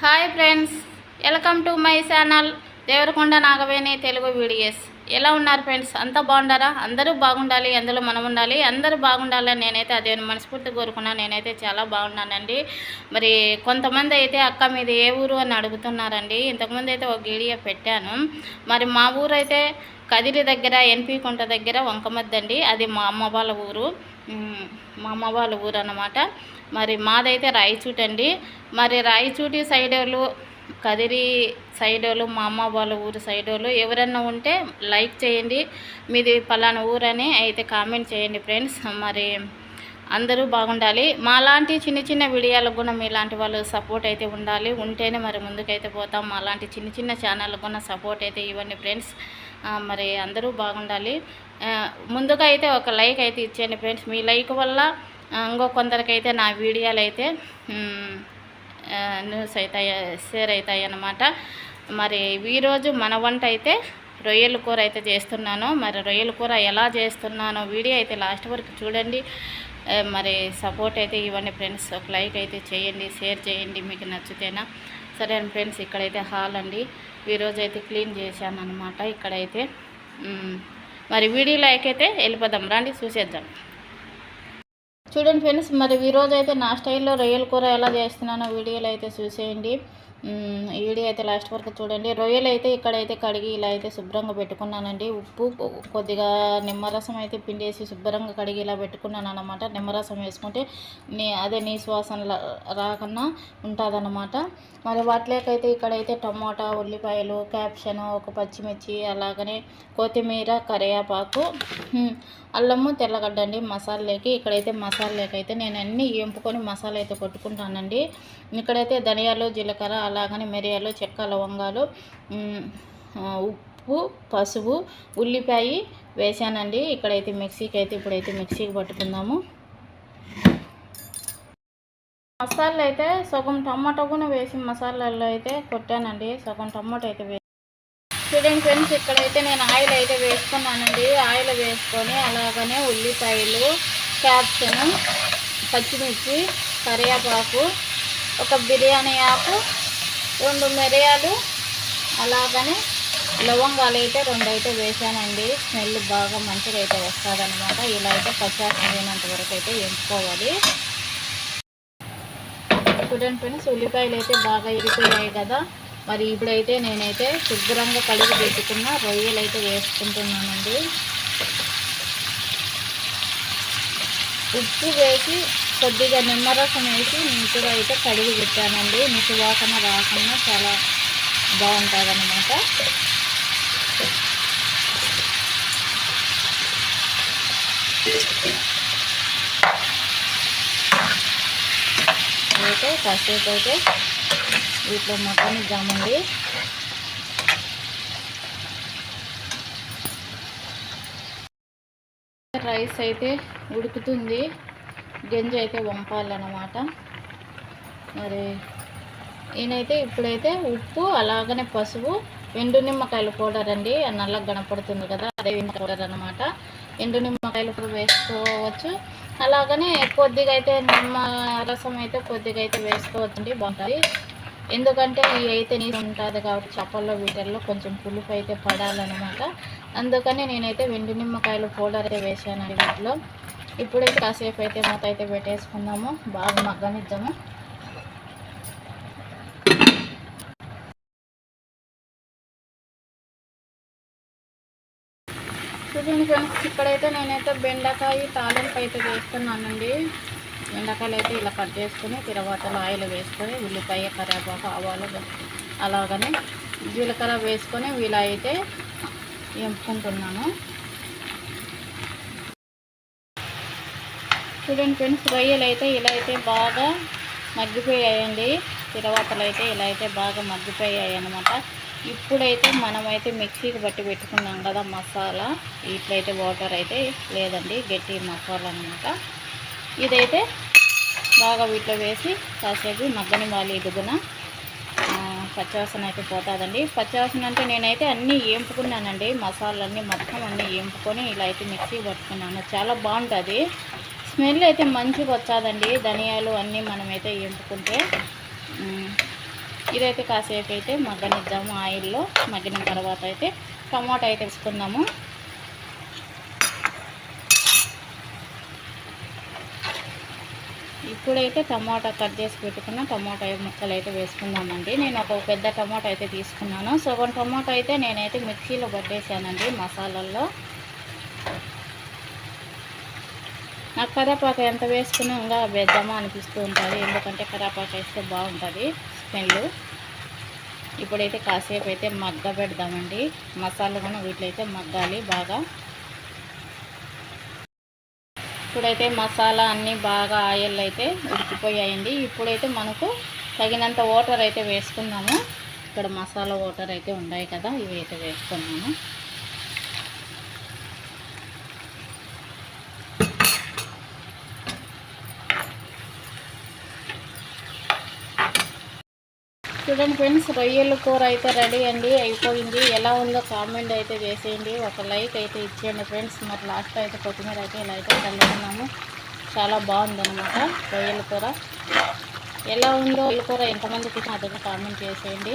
Hi friends, welcome to my channel Devarakonda Nagaveni Telugu videos. ఎలా ఉన్నారు friends? అంతా బాగుండారా? అందరూ బాగుండాలి, అందులో మనం ఉండాలి. అందరూ బాగుండాలని నేనైతే అదే మనస్ఫూర్తి కోరుకున్నాను. నేనైతే చాలా బాగున్నానండి. మరి కొంతమంది అయితే అక్క మీది ఏ ఊరు అని అడుగుతున్నారండి. ఇంతకుముందు అయితే ఒక వీడియో పెట్టాను. మరి మా ఊరు అయితే కదిరి దగ్గర ఎన్పి కొంట దగ్గర వంకమద్ది అండి. అది మా అమ్మ వాళ్ళ ఊరు, మా అమ్మ వాళ్ళ ఊరు అన్నమాట. మరి మాదైతే రాయచూటి అండి. మరి రాయచూటి సైడ్ వాళ్ళు, కదిరి సైడ్ వాళ్ళు, మా అమ్మ వాళ్ళ ఊరు సైడ్ వాళ్ళు ఎవరన్నా ఉంటే లైక్ చేయండి. మీది పలానా ఊరని అయితే కామెంట్ చేయండి ఫ్రెండ్స్. మరి అందరూ బాగుండాలి. మాలాంటి చిన్న చిన్న వీడియోలకు కూడా మీలాంటి వాళ్ళు సపోర్ట్ అయితే ఉండాలి. ఉంటేనే మరి ముందుకైతే పోతాం. మాలాంటి చిన్న చిన్న ఛానళ్ళకు కూడా సపోర్ట్ అయితే ఇవ్వండి ఫ్రెండ్స్. మరి అందరూ బాగుండాలి. ముందుగా అయితే ఒక లైక్ అయితే ఇచ్చేయండి ఫ్రెండ్స్. మీ లైక్ వల్ల ఇంకో కొందరికైతే నా వీడియోలు అయితే న్యూస్ అవుతాయి, షేర్ అవుతాయి అన్నమాట. మరి ఈరోజు మన వంట అయితే రొయ్యల కూర అయితే చేస్తున్నాను. మరి రొయ్యల కూర ఎలా చేస్తున్నానో వీడియో అయితే లాస్ట్ వరకు చూడండి. మరి సపోర్ట్ అయితే ఇవ్వండి ఫ్రెండ్స్. ఒక లైక్ అయితే చేయండి, షేర్ చేయండి మీకు నచ్చితేనా. సరే ఫ్రెండ్స్, ఇక్కడైతే హాల్ అండి. ఈరోజు అయితే క్లీన్ చేశాను అనమాట. ఇక్కడైతే మరి వీడియోలోకి అయితే వెళ్ళిపోదాం, రండి చూసేద్దాం. చూడండి ఫ్రెండ్స్, మరి ఈరోజు అయితే నా స్టైల్లో రొయ్యల కూర ఎలా చేస్తున్నానో వీడియోలో అయితే చూసేయండి. ఈ వీడియో అయితే లాస్ట్ వరకు చూడండి. రొయ్యలు అయితే ఇక్కడైతే కడిగి ఇలా అయితే శుభ్రంగా పెట్టుకున్నానండి. ఉప్పు కొద్దిగా నిమ్మరసం అయితే పిండేసి శుభ్రంగా కడిగి ఇలా పెట్టుకున్నాను అనమాట. నిమ్మరసం వేసుకుంటే అదే నీసు వాసన రాకుండా ఉంటుందన్నమాట. మరి వాటిలోకైతే ఇక్కడైతే టమోటా, ఉల్లిపాయలు, క్యాప్షన్, ఒక పచ్చిమిర్చి, అలాగనే కొత్తిమీర, కరివేపాకు, అల్లము, తెల్లగడ్డ అండి మసాలాకి. ఇక్కడైతే మసాలాకి అయితే నేను అన్నీ ఎంపుకొని మసాలా అయితే కొట్టుకుంటానండి. ఇక్కడైతే ధనియాలు, జీలకర్ర, అలాగనే మిరియాలు, చెక్క, లవంగాలు, ఉప్పు, పసుపు, ఉల్లిపాయ వేసానండి. ఇక్కడైతే మిక్సీకి అయితే ఇప్పుడైతే మిక్సీకి పట్టుకుందాము. మసాలా అయితే సగం టమాటో కూడా వేసి మసాలాల్లో అయితే కొట్టానండి. సగం టమాటో అయితే వేసి చూడండి ఫ్రెండ్స్, ఇక్కడైతే నేను ఆయిల్ అయితే వేసుకున్నానండి. ఆయిల్ వేసుకొని అలాగనే ఉల్లిపాయలు, క్యాప్షన్, పచ్చిమిర్చి, కరివేపాకు, ఒక బిర్యానీ ఆకు, 2 మిరియాలు, అలాగనే లవంగాలు అయితే 2 అయితే వేసానండి. స్మెల్ బాగా మంచిగా అయితే వస్తుందన్నమాట. ఇలా అయితే పచ్చాసినంత వరకు అయితే ఎంచుకోవాలి. చూడండి ఫ్రెండ్స్, ఉల్లిపాయలు అయితే బాగా ఇరిపోయాయి కదా. మరి ఇప్పుడైతే నేనైతే శుభ్రంగా కడిగి పెట్టుకున్న రొయ్యలు అయితే వేసుకుంటున్నానండి. ఉప్పు వేసి కొద్దిగా నిమ్మరసం వేసి నీట్గా అయితే కడిగి పెట్టానండి. నీటి వాసన రాకుండా చాలా బాగుంటుంది అన్నమాట. అయితే కాసేపు అయితే వీటిలో మగ్గనిద్దామండి. రైస్ అయితే ఉడుకుతుంది, గంజి అయితే వంపాలన్నమాట. మరి నేనైతే ఇప్పుడైతే ఉప్పు, అలాగనే పసుపు, ఎండు నిమ్మకాయల పౌడర్ అండి, నల్లగా కనపడుతుంది కదా, అదే పౌడర్ అన్నమాట. ఎండు నిమ్మకాయలు కూడా వేసుకోవచ్చు. అలాగనే కొద్దిగా అయితే నిమ్మ రసం అయితే కొద్దిగా అయితే వేసుకోవచ్చండి, బాగుంటుంది. ఎందుకంటే ఇవి అయితే నీరు ఉంటుంది కాబట్టి చేపల్లో వీటిల్లో కొంచెం పులుపు అయితే పడాలన్నమాట. అందుకని నేనైతే ఎండు నిమ్మకాయలు పౌడర్ అయితే వేసానండి వీటిలో. ఇప్పుడైతే కాసేపు అయితే మూత అయితే పెట్టేసుకుందాము, బాగా మగ్గనిద్దాము. చూడండి ఫ్రెండ్స్, ఇక్కడైతే నేనైతే బెండకాయ తాలింపు అయితే వేస్తున్నానండి. బెండకాయలు అయితే ఇలా కట్ చేసుకుని తర్వాత ఆయిల్ వేసుకొని ఉల్లిపాయ, కరివేపాకు, ఆవాలు, అలాగనే జీలకర్ర వేసుకొని ఇలా అయితే ఎంపుకుంటున్నాను. చూడండి ఫ్రెండ్స్, రొయ్యలు అయితే ఇలా అయితే బాగా మగ్గిపోయాయండి. తర్వాతలు అయితే ఇలా అయితే బాగా మగ్గిపోయాయి అన్నమాట. ఇప్పుడైతే మనమైతే మిక్సీకి బట్టి పెట్టుకున్నాం కదా మసాలా, ఇట్లయితే వాటర్ అయితే లేదండి, గట్టి మసాలా అన్నమాట. ఇదైతే బాగా వీటిలో వేసి కాసేపు మగ్గని వాళ్ళు ఎదుగున పచ్చివాసన అయితే పోతుందండి. పచ్చివాసన అంటే నేనైతే అన్నీ ఏంపుకున్నానండి, మసాలాన్ని మొత్తం అన్నీ ఏంపుకొని ఇలా అయితే మిక్సీ పట్టుకున్నాను. చాలా బాగుంటుంది, స్మెల్ అయితే మంచిగా వచ్చాదండి. ధనియాలు అన్నీ మనమైతే ఏంపుకుంటే ఇదైతే కాసేపు అయితే మగ్గనిద్దాము ఆయిల్లో. మగ్గిన తర్వాత అయితే టమాటా అయితే వేసుకుందాము. ఇప్పుడైతే టమాటా కట్ చేసి పెట్టుకున్న టమాటా ముక్కలు అయితే వేసుకుందామండి. నేను ఒక పెద్ద టమాటా అయితే తీసుకున్నాను. సగం టమాటా అయితే నేనైతే మిక్సీలో పట్టేసానండి మసాలాల్లో. నాకు కరివేపాకు ఎంత వేసుకున్నా ఇంకా వేద్దామా అనిపిస్తూ ఉంటుంది, ఎందుకంటే కరివేపాకు వేస్తే బాగుంటుంది స్మెల్. ఇప్పుడైతే కాసేపు అయితే మగ్గ పెడదామండి. మసాలా కూడా వీటిలో అయితే మగ్గాలి బాగా. ఇప్పుడైతే మసాలా అన్నీ బాగా ఆయిల్ అయితే ఉడికిపోయాయండి. ఇప్పుడైతే మనకు తగినంత వాటర్ అయితే వేసుకున్నాము. ఇక్కడ మసాలా వాటర్ అయితే ఉన్నాయి కదా, ఇవి అయితే వేసుకున్నాము. చూడండి ఫ్రెండ్స్, రొయ్యల కూర అయితే రెడీ అండి, అయిపోయింది. ఎలా ఉందో కామెంట్ అయితే చేసేయండి, ఒక లైక్ అయితే ఇచ్చేయండి ఫ్రెండ్స్. మరి లాస్ట్ అయితే కొత్తిమీర అయితే ఇలా అయితే చల్లుకున్నాము. చాలా బాగుందన్నమాట రొయ్యల కూర. ఎలా ఉందో రొయ్యల కూర ఎంతమందికి అదొక కామెంట్ చేసేయండి,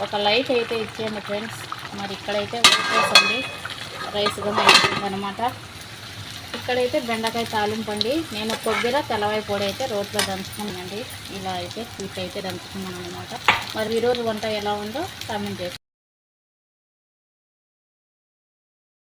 ఒక లైక్ అయితే ఇచ్చేయండి ఫ్రెండ్స్. మరి ఇక్కడైతే వేసేసండి, రైస్ కూడా అయిపోయిందనమాట. ఇక్కడైతే బెండకాయ తాలింపండి. నేను కొబ్బరి తెల్లవాయి పొడి అయితే రోట్లో దంచుకున్నానండి. ఇలా అయితే స్వీట్ అయితే దంచుకున్నాను అనమాట. మరి ఈరోజు వంట ఎలా ఉందో కామెంట్ చేసి